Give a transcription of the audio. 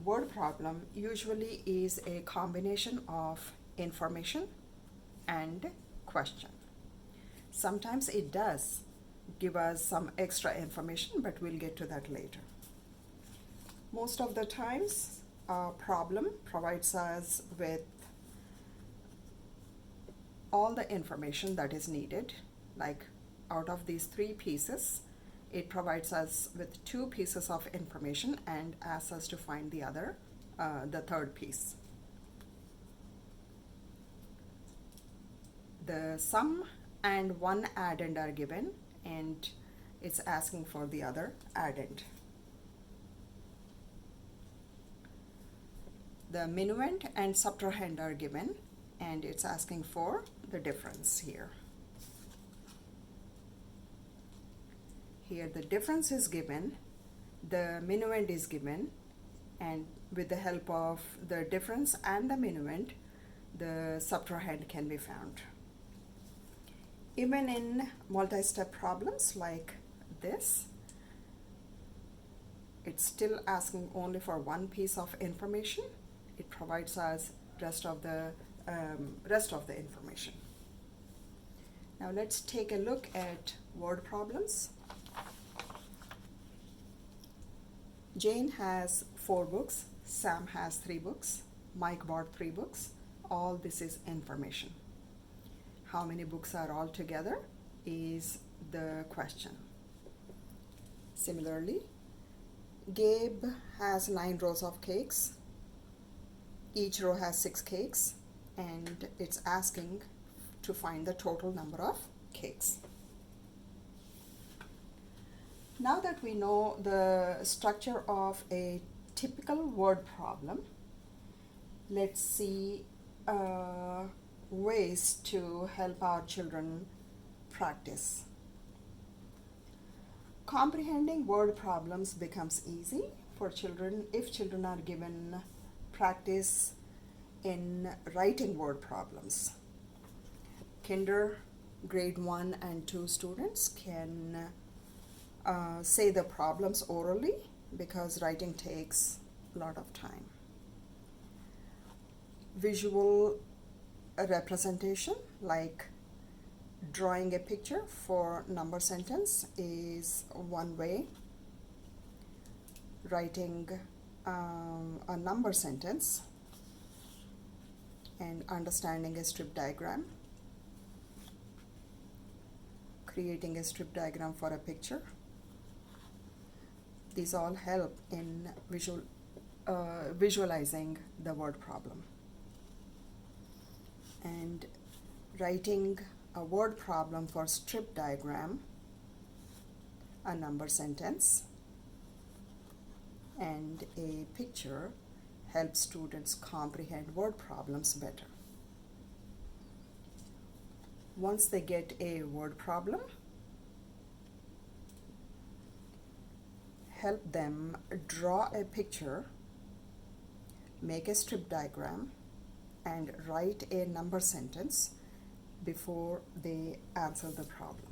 word problem usually is a combination of information and question. Sometimes it does give us some extra information, but we'll get to that later. Most of the times, a problem provides us with all the information that is needed. Like out of these 3 pieces, it provides us with 2 pieces of information and asks us to find the other, the third piece. The sum and one addend are given, and it's asking for the other addend. The minuend and subtrahend are given, and it's asking for the difference here. Here the difference is given, the minuend is given, and with the help of the difference and the minuend, the subtrahend can be found. Even in multi-step problems like this, it's still asking only for one piece of information. It provides us rest of the information. Now let's take a look at word problems. Jane has 4 books, Sam has 3 books, Mike bought 3 books. All this is information. How many books are all together is the question. Similarly, Gabe has 9 rows of cakes. Each row has 6 cakes, and it's asking to find the total number of cakes. Now that we know the structure of a typical word problem, let's see ways to help our children practice. Comprehending word problems becomes easy for children if children are given practice in writing word problems. Kinder, grade 1 and 2 students can say the problems orally because writing takes a lot of time. Visual representation, like drawing a picture for number sentence, is one way. Writing a number sentence and understanding a strip diagram. Creating a strip diagram for a picture. These all help in visualizing the word problem. And writing a word problem for strip diagram, a number sentence, and a picture helps students comprehend word problems better. Once they get a word problem, help them draw a picture, make a strip diagram, and write a number sentence before they answer the problem.